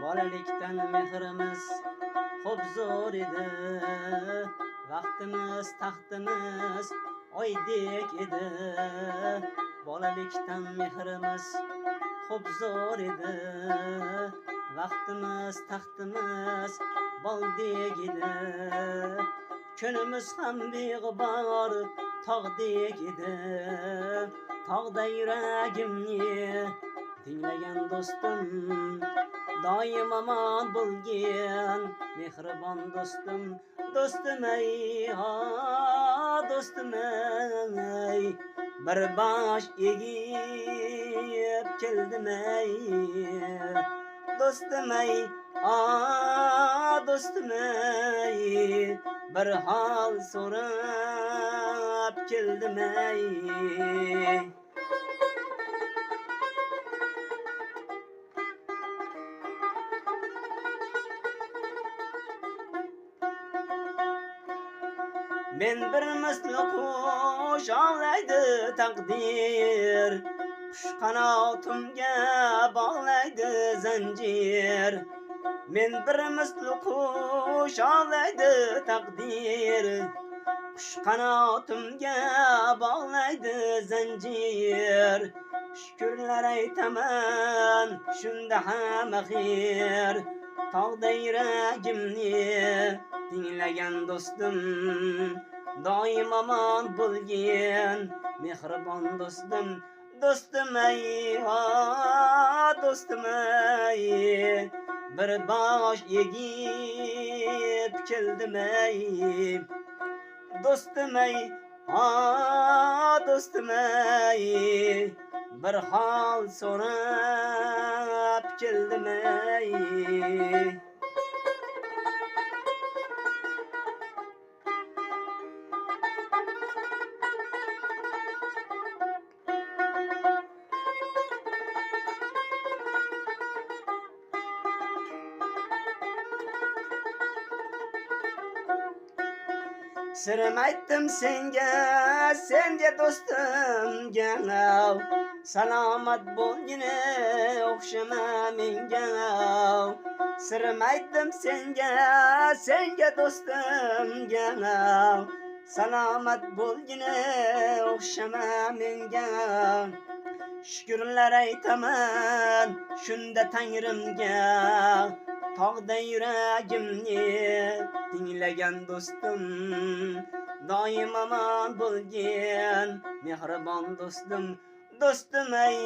Bolalikdan mehrimiz xo'p zo'r edi. Vaqtimiz, taxtimiz oydek edi. Bolalikdan mehrimiz xo'p zo'r edi. Vaqtimiz, taxtimiz boldek edi. Kunimiz ham beg'ubor tog'dek edi. Tog'da yuragimni tinglagan do'stim, doim omon bo'lgin mehribon do'stim. Do'stim ey, do'stim ey, bir bosh egib keldim ey. Do'stim ey, do'stim ey, bir hol so'rab keldim ey. Men bir misli qush ovlaydi taqdir, qush qanotimga bog'laydi zanjir. Men bir misli qush ovlaydi taqdir, qush qanotimga bog'laydi zanjir. Shukrlar aytaman shunda ham xayr, tog'da yuragimni tinglagan do'stim, doim omon bo'lgin mehribon do'stim. Do'stim ey, do'stim ey, bir bosh egib keldim ey. Do'stim ey, do'stim ey, bir hol so'rab keldim ey. Sirim aytdim senga do'stimga, salomat bo'lgina o'xshama menga. Sirim aytdim senga do'stimga, salomat bo'lgina o'xshama menga. Shukrlar aytaman shunda Tangrimga, tog'da yuragimni tinglagan do'stim, doim omon bo'lgin mehribon do'stim. Do'stim ey,